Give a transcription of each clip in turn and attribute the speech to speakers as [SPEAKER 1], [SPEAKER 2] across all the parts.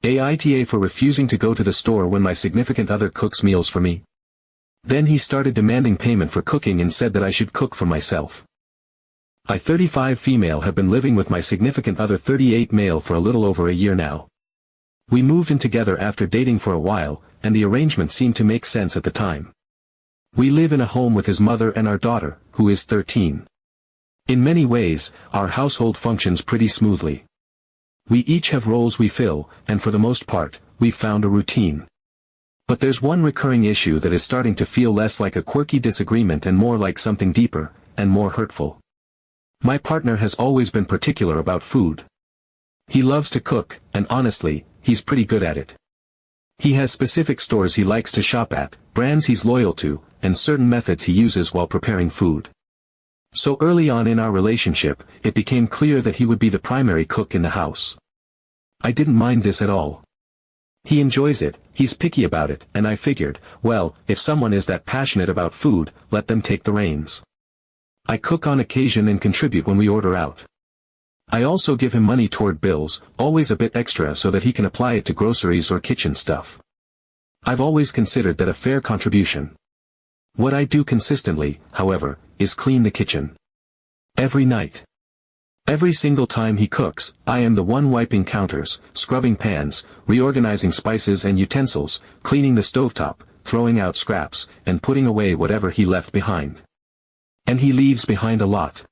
[SPEAKER 1] AITA for refusing to go to the store when my significant other cooks meals for me. Then he started demanding payment for cooking and said that I should cook for myself. I 35 female have been living with my significant other 38 male for a little over a year now. We moved in together after dating for a while, and the arrangement seemed to make sense at the time. We live in a home with his mother and our daughter, who is 13. In many ways, our household functions pretty smoothly. We each have roles we fill, and for the most part, we've found a routine. But there's one recurring issue that is starting to feel less like a quirky disagreement and more like something deeper, and more hurtful. My partner has always been particular about food. He loves to cook, and honestly, he's pretty good at it. He has specific stores he likes to shop at, brands he's loyal to, and certain methods he uses while preparing food. So early on in our relationship, it became clear that he would be the primary cook in the house. I didn't mind this at all. He enjoys it, he's picky about it, and I figured, well, if someone is that passionate about food, let them take the reins. I cook on occasion and contribute when we order out. I also give him money toward bills, always a bit extra so that he can apply it to groceries or kitchen stuff. I've always considered that a fair contribution. What I do consistently, however, is clean the kitchen. Every night. Every single time he cooks, I am the one wiping counters, scrubbing pans, reorganizing spices and utensils, cleaning the stovetop, throwing out scraps, and putting away whatever he left behind. And he leaves behind a lot.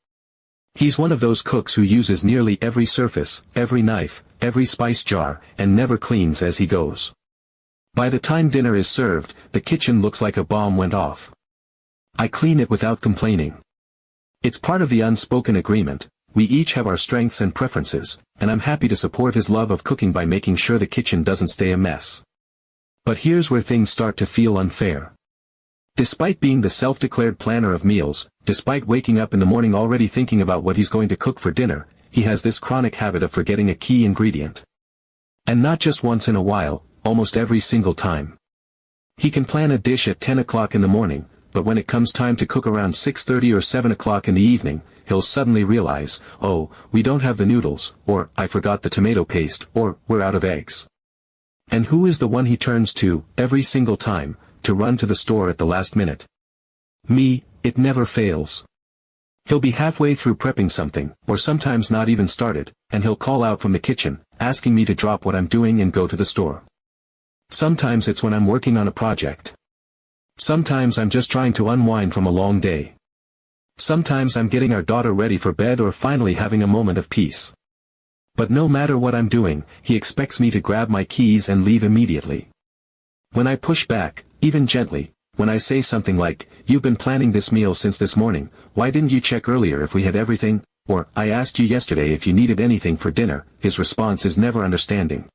[SPEAKER 1] He's one of those cooks who uses nearly every surface, every knife, every spice jar, and never cleans as he goes. By the time dinner is served, the kitchen looks like a bomb went off. I clean it without complaining. It's part of the unspoken agreement. We each have our strengths and preferences, and I'm happy to support his love of cooking by making sure the kitchen doesn't stay a mess. But here's where things start to feel unfair. Despite being the self-declared planner of meals, despite waking up in the morning already thinking about what he's going to cook for dinner, he has this chronic habit of forgetting a key ingredient. And not just once in a while, almost every single time. He can plan a dish at 10 o'clock in the morning, but when it comes time to cook around 6:30 or 7 o'clock in the evening, he'll suddenly realize, oh, we don't have the noodles, or I forgot the tomato paste, or we're out of eggs. And who is the one he turns to, every single time, to run to the store at the last minute? Me. It never fails. He'll be halfway through prepping something, or sometimes not even started, and he'll call out from the kitchen, asking me to drop what I'm doing and go to the store. Sometimes it's when I'm working on a project. Sometimes I'm just trying to unwind from a long day. Sometimes I'm getting our daughter ready for bed or finally having a moment of peace. But no matter what I'm doing, he expects me to grab my keys and leave immediately. When I push back, even gently, when I say something like, "You've been planning this meal since this morning, why didn't you check earlier if we had everything?" Or, "I asked you yesterday if you needed anything for dinner," his response is never understanding.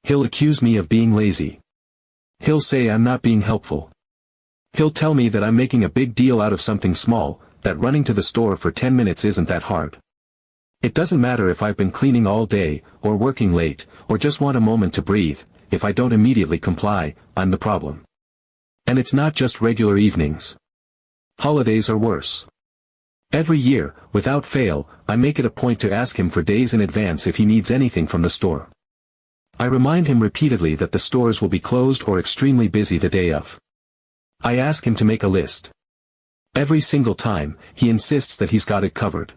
[SPEAKER 1] He'll accuse me of being lazy. He'll say I'm not being helpful. He'll tell me that I'm making a big deal out of something small, that running to the store for 10 minutes isn't that hard. It doesn't matter if I've been cleaning all day, or working late, or just want a moment to breathe. If I don't immediately comply, I'm the problem. And it's not just regular evenings. Holidays are worse. Every year, without fail, I make it a point to ask him for days in advance if he needs anything from the store. I remind him repeatedly that the stores will be closed or extremely busy the day of. I ask him to make a list. Every single time, he insists that he's got it covered.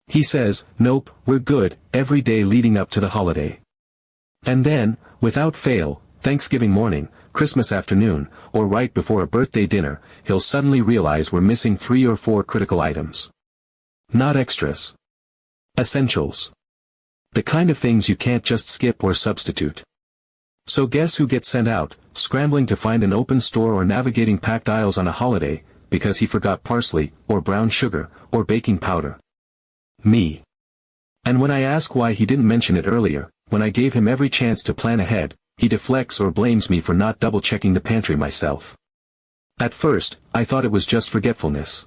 [SPEAKER 1] He says, "Nope, we're good," every day leading up to the holiday. And then, without fail, Thanksgiving morning, Christmas afternoon, or right before a birthday dinner, he'll suddenly realize we're missing 3 or 4 critical items. Not extras. Essentials. The kind of things you can't just skip or substitute. So guess who gets sent out, scrambling to find an open store or navigating packed aisles on a holiday, because he forgot parsley, or brown sugar, or baking powder? Me. And when I ask why he didn't mention it earlier, when I gave him every chance to plan ahead, he deflects or blames me for not double-checking the pantry myself. At first, I thought it was just forgetfulness.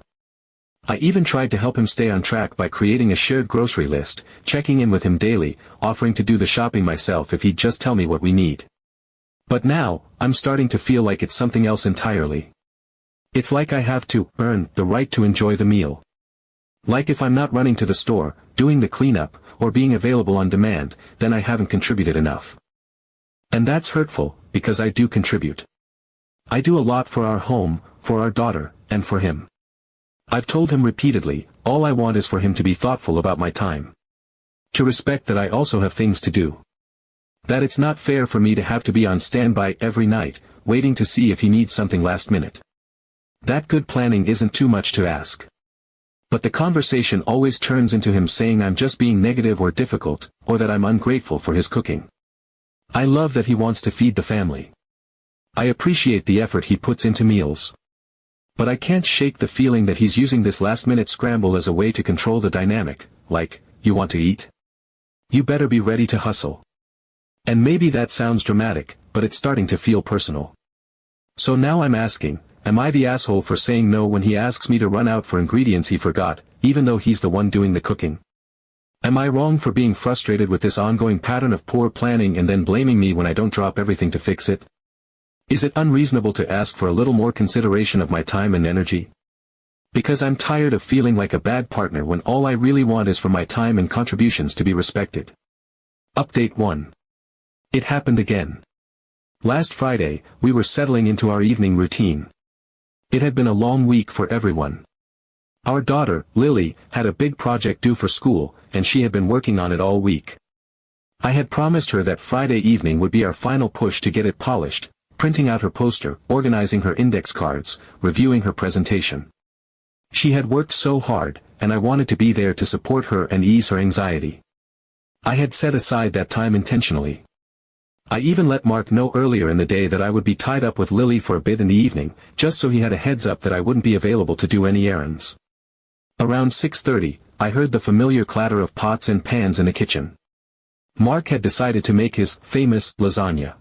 [SPEAKER 1] I even tried to help him stay on track by creating a shared grocery list, checking in with him daily, offering to do the shopping myself if he'd just tell me what we need. But now, I'm starting to feel like it's something else entirely. It's like I have to earn the right to enjoy the meal. Like if I'm not running to the store, doing the cleanup, or being available on demand, then I haven't contributed enough. And that's hurtful, because I do contribute. I do a lot for our home, for our daughter, and for him. I've told him repeatedly, all I want is for him to be thoughtful about my time. To respect that I also have things to do. That it's not fair for me to have to be on standby every night, waiting to see if he needs something last minute. That good planning isn't too much to ask. But the conversation always turns into him saying I'm just being negative or difficult, or that I'm ungrateful for his cooking. I love that he wants to feed the family. I appreciate the effort he puts into meals. But I can't shake the feeling that he's using this last-minute scramble as a way to control the dynamic, like, you want to eat? You better be ready to hustle. And maybe that sounds dramatic, but it's starting to feel personal. So now I'm asking, am I the asshole for saying no when he asks me to run out for ingredients he forgot, even though he's the one doing the cooking? Am I wrong for being frustrated with this ongoing pattern of poor planning and then blaming me when I don't drop everything to fix it? Is it unreasonable to ask for a little more consideration of my time and energy? Because I'm tired of feeling like a bad partner when all I really want is for my time and contributions to be respected. Update 1. It happened again. Last Friday, we were settling into our evening routine. It had been a long week for everyone. Our daughter, Lily, had a big project due for school, and she had been working on it all week. I had promised her that Friday evening would be our final push to get it polished, printing out her poster, organizing her index cards, reviewing her presentation. She had worked so hard, and I wanted to be there to support her and ease her anxiety. I had set aside that time intentionally. I even let Mark know earlier in the day that I would be tied up with Lily for a bit in the evening, just so he had a heads up that I wouldn't be available to do any errands. Around 6:30, I heard the familiar clatter of pots and pans in the kitchen. Mark had decided to make his famous lasagna.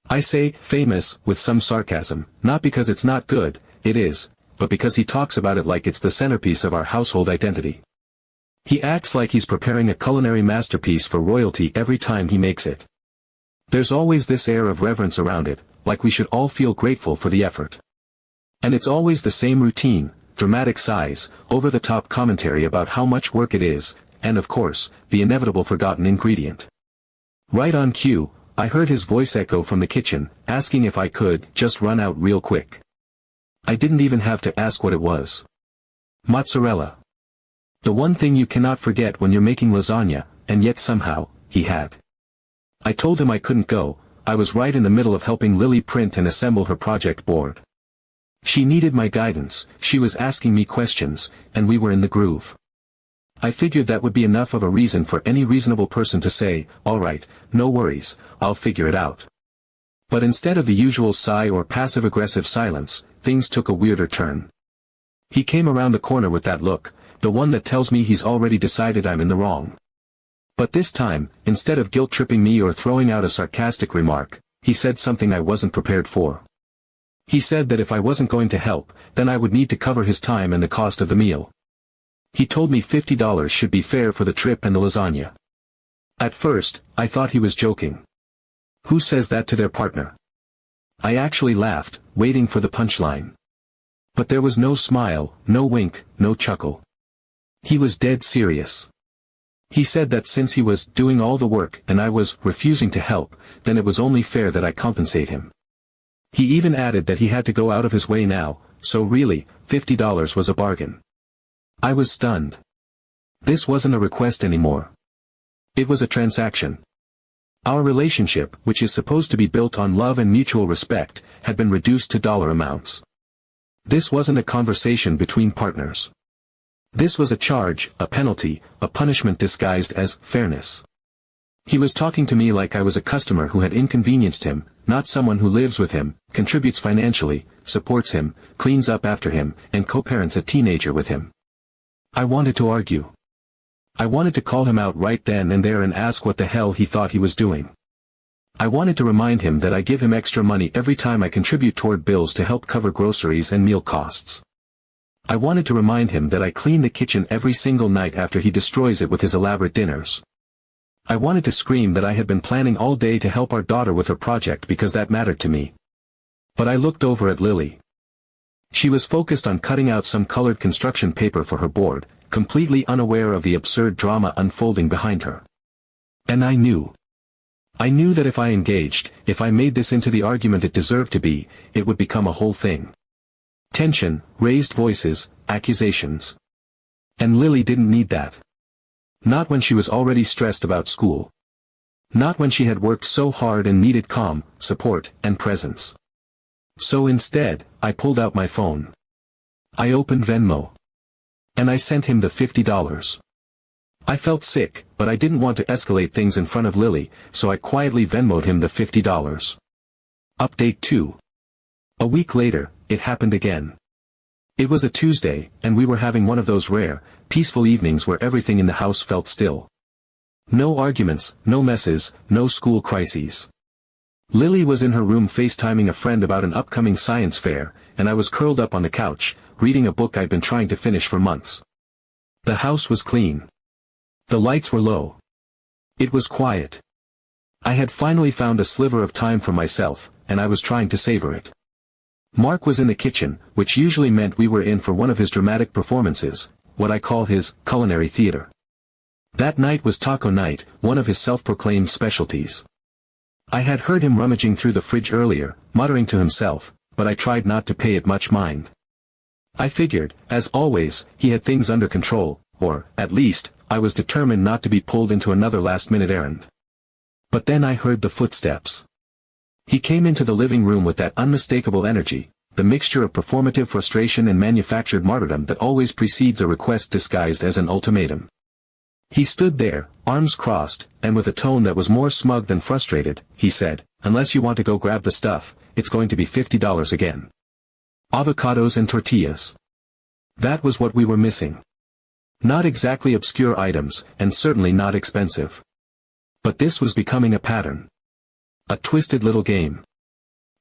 [SPEAKER 1] I say famous with some sarcasm, not because it's not good, it is, but because he talks about it like it's the centerpiece of our household identity. He acts like he's preparing a culinary masterpiece for royalty every time he makes it. There's always this air of reverence around it, like we should all feel grateful for the effort. And it's always the same routine, dramatic sighs, over-the-top commentary about how much work it is, and of course, the inevitable forgotten ingredient. Right on cue, I heard his voice echo from the kitchen, asking if I could just run out real quick. I didn't even have to ask what it was. Mozzarella. The one thing you cannot forget when you're making lasagna, and yet somehow, he had. I told him I couldn't go, I was right in the middle of helping Lily print and assemble her project board. She needed my guidance, she was asking me questions, and we were in the groove. I figured that would be enough of a reason for any reasonable person to say, all right, no worries, I'll figure it out. But instead of the usual sigh or passive-aggressive silence, things took a weirder turn. He came around the corner with that look, the one that tells me he's already decided I'm in the wrong. But this time, instead of guilt-tripping me or throwing out a sarcastic remark, he said something I wasn't prepared for. He said that if I wasn't going to help, then I would need to cover his time and the cost of the meal. He told me $50 should be fair for the trip and the lasagna. At first, I thought he was joking. Who says that to their partner? I actually laughed, waiting for the punchline. But there was no smile, no wink, no chuckle. He was dead serious. He said that since he was doing all the work and I was refusing to help, then it was only fair that I compensate him. He even added that he had to go out of his way now, so really, $50 was a bargain. I was stunned. This wasn't a request anymore. It was a transaction. Our relationship, which is supposed to be built on love and mutual respect, had been reduced to dollar amounts. This wasn't a conversation between partners. This was a charge, a penalty, a punishment disguised as fairness. He was talking to me like I was a customer who had inconvenienced him, not someone who lives with him, contributes financially, supports him, cleans up after him, and co-parents a teenager with him. I wanted to argue. I wanted to call him out right then and there and ask what the hell he thought he was doing. I wanted to remind him that I give him extra money every time I contribute toward bills to help cover groceries and meal costs. I wanted to remind him that I clean the kitchen every single night after he destroys it with his elaborate dinners. I wanted to scream that I had been planning all day to help our daughter with her project because that mattered to me. But I looked over at Lily. She was focused on cutting out some colored construction paper for her board, completely unaware of the absurd drama unfolding behind her. And I knew. I knew that if I engaged, if I made this into the argument it deserved to be, it would become a whole thing. Tension, raised voices, accusations. And Lily didn't need that. Not when she was already stressed about school. Not when she had worked so hard and needed calm, support, and presence. So instead, I pulled out my phone. I opened Venmo. And I sent him the $50. I felt sick, but I didn't want to escalate things in front of Lily, so I quietly Venmo'd him the $50. Update 2. A week later, it happened again. It was a Tuesday, and we were having one of those rare, peaceful evenings where everything in the house felt still. No arguments, no messes, no school crises. Lily was in her room FaceTiming a friend about an upcoming science fair, and I was curled up on the couch, reading a book I'd been trying to finish for months. The house was clean. The lights were low. It was quiet. I had finally found a sliver of time for myself, and I was trying to savor it. Mark was in the kitchen, which usually meant we were in for one of his dramatic performances, what I call his culinary theater. That night was taco night, one of his self-proclaimed specialties. I had heard him rummaging through the fridge earlier, muttering to himself, but I tried not to pay it much mind. I figured, as always, he had things under control, or, at least, I was determined not to be pulled into another last-minute errand. But then I heard the footsteps. He came into the living room with that unmistakable energy, the mixture of performative frustration and manufactured martyrdom that always precedes a request disguised as an ultimatum. He stood there, arms crossed, and with a tone that was more smug than frustrated, he said, "Unless you want to go grab the stuff, it's going to be $50 again. Avocados and tortillas." That was what we were missing. Not exactly obscure items, and certainly not expensive. But this was becoming a pattern. A twisted little game.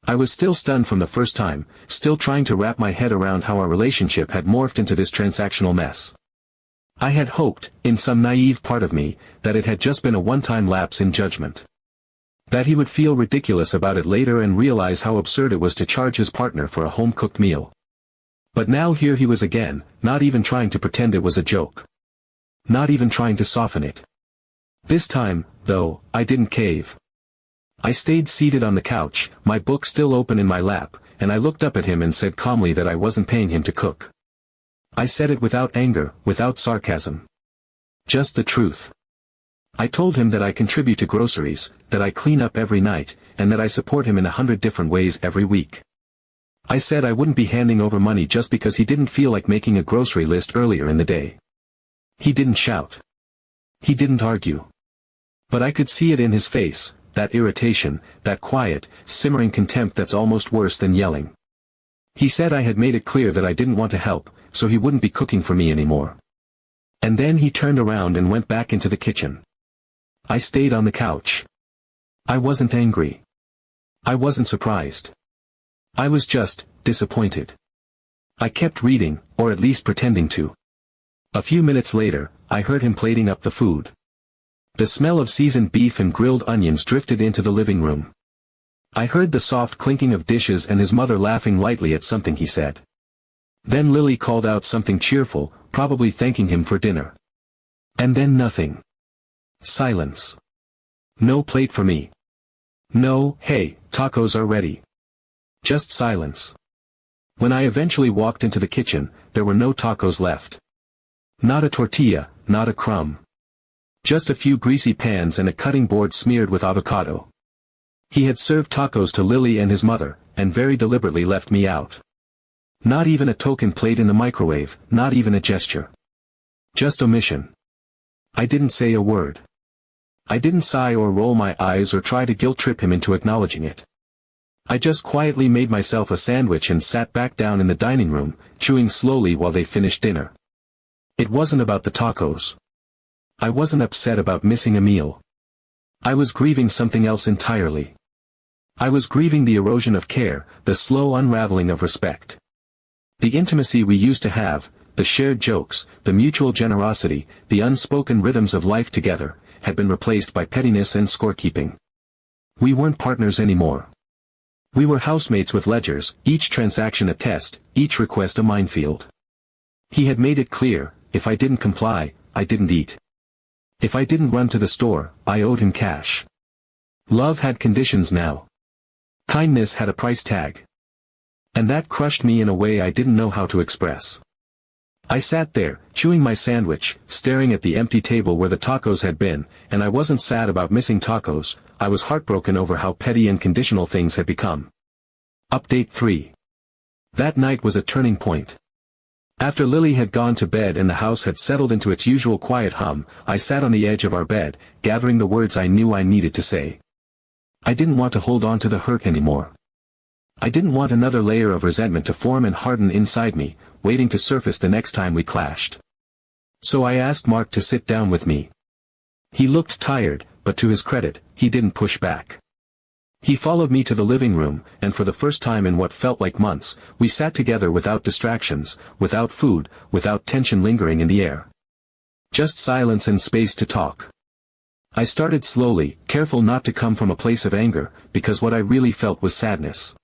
[SPEAKER 1] I was still stunned from the first time, still trying to wrap my head around how our relationship had morphed into this transactional mess. I had hoped, in some naive part of me, that it had just been a one-time lapse in judgment. That he would feel ridiculous about it later and realize how absurd it was to charge his partner for a home-cooked meal. But now here he was again, not even trying to pretend it was a joke. Not even trying to soften it. This time, though, I didn't cave. I stayed seated on the couch, my book still open in my lap, and I looked up at him and said calmly that I wasn't paying him to cook. I said it without anger, without sarcasm. Just the truth. I told him that I contribute to groceries, that I clean up every night, and that I support him in 100 different ways every week. I said I wouldn't be handing over money just because he didn't feel like making a grocery list earlier in the day. He didn't shout. He didn't argue. But I could see it in his face, that irritation, that quiet, simmering contempt that's almost worse than yelling. He said I had made it clear that I didn't want to help, so he wouldn't be cooking for me anymore. And then he turned around and went back into the kitchen. I stayed on the couch. I wasn't angry. I wasn't surprised. I was just disappointed. I kept reading, or at least pretending to. A few minutes later, I heard him plating up the food. The smell of seasoned beef and grilled onions drifted into the living room. I heard the soft clinking of dishes and his mother laughing lightly at something he said. Then Lily called out something cheerful, probably thanking him for dinner. And then nothing. Silence. No plate for me. No, "Hey, tacos are ready." Just silence. When I eventually walked into the kitchen, there were no tacos left. Not a tortilla, not a crumb. Just a few greasy pans and a cutting board smeared with avocado. He had served tacos to Lily and his mother, and very deliberately left me out. Not even a token plate in the microwave, not even a gesture. Just omission. I didn't say a word. I didn't sigh or roll my eyes or try to guilt-trip him into acknowledging it. I just quietly made myself a sandwich and sat back down in the dining room, chewing slowly while they finished dinner. It wasn't about the tacos. I wasn't upset about missing a meal. I was grieving something else entirely. I was grieving the erosion of care, the slow unraveling of respect. The intimacy we used to have, the shared jokes, the mutual generosity, the unspoken rhythms of life together, had been replaced by pettiness and scorekeeping. We weren't partners anymore. We were housemates with ledgers, each transaction a test, each request a minefield. He had made it clear, if I didn't comply, I didn't eat. If I didn't run to the store, I owed him cash. Love had conditions now. Kindness had a price tag. And that crushed me in a way I didn't know how to express. I sat there, chewing my sandwich, staring at the empty table where the tacos had been, and I wasn't sad about missing tacos, I was heartbroken over how petty and conditional things had become. Update 3. That night was a turning point. After Lily had gone to bed and the house had settled into its usual quiet hum, I sat on the edge of our bed, gathering the words I knew I needed to say. I didn't want to hold on to the hurt anymore. I didn't want another layer of resentment to form and harden inside me, waiting to surface the next time we clashed. So I asked Mark to sit down with me. He looked tired, but to his credit, he didn't push back. He followed me to the living room, and for the first time in what felt like months, we sat together without distractions, without food, without tension lingering in the air. Just silence and space to talk. I started slowly, careful not to come from a place of anger, because what I really felt was sadness.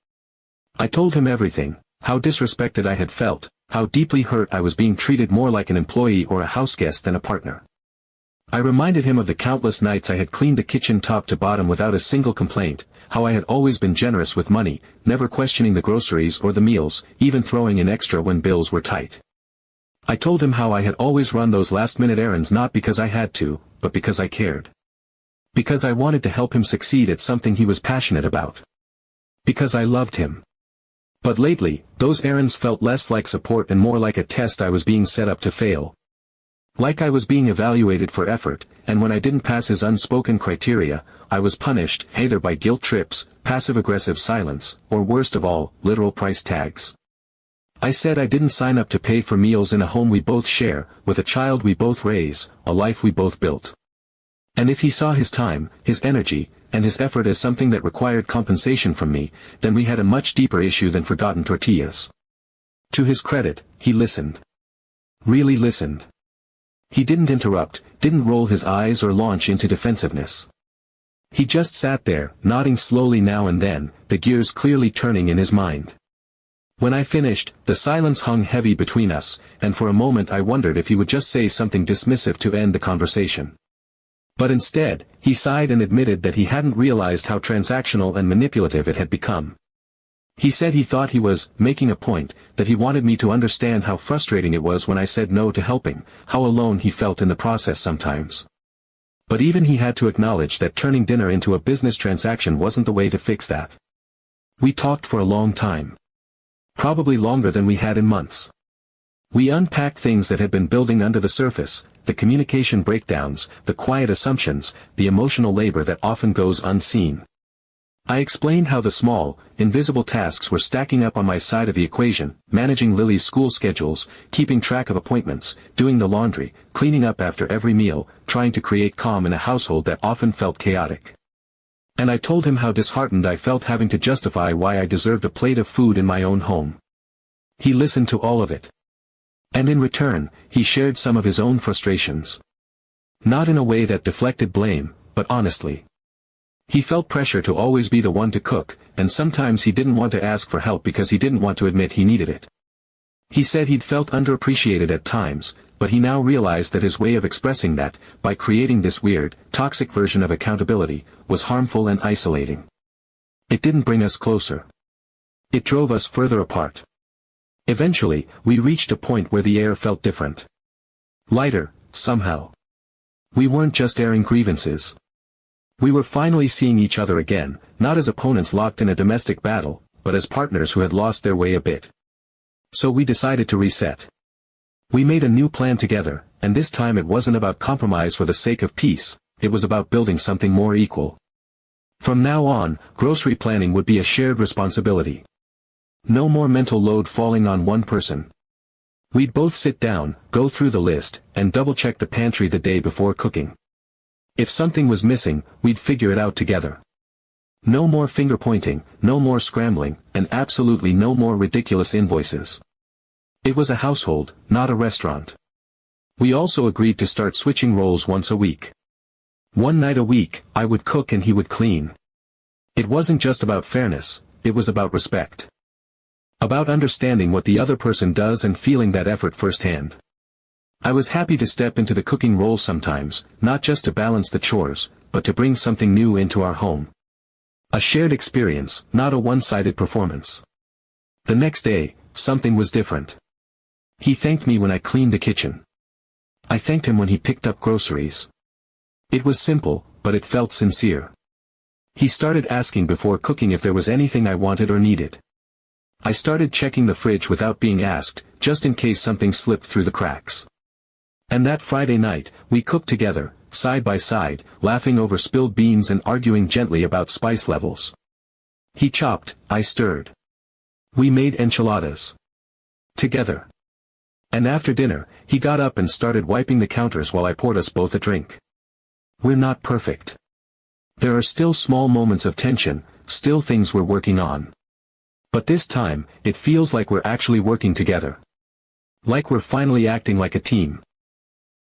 [SPEAKER 1] I told him everything, how disrespected I had felt, how deeply hurt I was being treated more like an employee or a houseguest than a partner. I reminded him of the countless nights I had cleaned the kitchen top to bottom without a single complaint, how I had always been generous with money, never questioning the groceries or the meals, even throwing in extra when bills were tight. I told him how I had always run those last-minute errands not because I had to, but because I cared. Because I wanted to help him succeed at something he was passionate about. Because I loved him. But lately, those errands felt less like support and more like a test I was being set up to fail. Like I was being evaluated for effort, and when I didn't pass his unspoken criteria, I was punished, either by guilt trips, passive-aggressive silence, or worst of all, literal price tags. I said I didn't sign up to pay for meals in a home we both share, with a child we both raise, a life we both built. And if he saw his time, his energy, and his effort as something that required compensation from me, then we had a much deeper issue than forgotten tortillas. To his credit, he listened. Really listened. He didn't interrupt, didn't roll his eyes or launch into defensiveness. He just sat there, nodding slowly now and then, the gears clearly turning in his mind. When I finished, the silence hung heavy between us, and for a moment I wondered if he would just say something dismissive to end the conversation. But instead, he sighed and admitted that he hadn't realized how transactional and manipulative it had become. He said he thought he was making a point, that he wanted me to understand how frustrating it was when I said no to helping, how alone he felt in the process sometimes. But even he had to acknowledge that turning dinner into a business transaction wasn't the way to fix that. We talked for a long time. Probably longer than we had in months. We unpacked things that had been building under the surface, the communication breakdowns, the quiet assumptions, the emotional labor that often goes unseen. I explained how the small, invisible tasks were stacking up on my side of the equation, managing Lily's school schedules, keeping track of appointments, doing the laundry, cleaning up after every meal, trying to create calm in a household that often felt chaotic. And I told him how disheartened I felt having to justify why I deserved a plate of food in my own home. He listened to all of it. And in return, he shared some of his own frustrations. Not in a way that deflected blame, but honestly. He felt pressure to always be the one to cook, and sometimes he didn't want to ask for help because he didn't want to admit he needed it. He said he'd felt underappreciated at times, but he now realized that his way of expressing that, by creating this weird, toxic version of accountability, was harmful and isolating. It didn't bring us closer. It drove us further apart. Eventually, we reached a point where the air felt different. Lighter, somehow. We weren't just airing grievances. We were finally seeing each other again, not as opponents locked in a domestic battle, but as partners who had lost their way a bit. So we decided to reset. We made a new plan together, and this time it wasn't about compromise for the sake of peace, it was about building something more equal. From now on, grocery planning would be a shared responsibility. No more mental load falling on one person. We'd both sit down, go through the list, and double-check the pantry the day before cooking. If something was missing, we'd figure it out together. No more finger-pointing, no more scrambling, and absolutely no more ridiculous invoices. It was a household, not a restaurant. We also agreed to start switching roles once a week. One night a week, I would cook and he would clean. It wasn't just about fairness, it was about respect. About understanding what the other person does and feeling that effort firsthand. I was happy to step into the cooking role sometimes, not just to balance the chores, but to bring something new into our home. A shared experience, not a one-sided performance. The next day, something was different. He thanked me when I cleaned the kitchen. I thanked him when he picked up groceries. It was simple, but it felt sincere. He started asking before cooking if there was anything I wanted or needed. I started checking the fridge without being asked, just in case something slipped through the cracks. And that Friday night, we cooked together, side by side, laughing over spilled beans and arguing gently about spice levels. He chopped, I stirred. We made enchiladas. Together. And after dinner, he got up and started wiping the counters while I poured us both a drink. We're not perfect. There are still small moments of tension, still things we're working on. But this time, it feels like we're actually working together. Like we're finally acting like a team.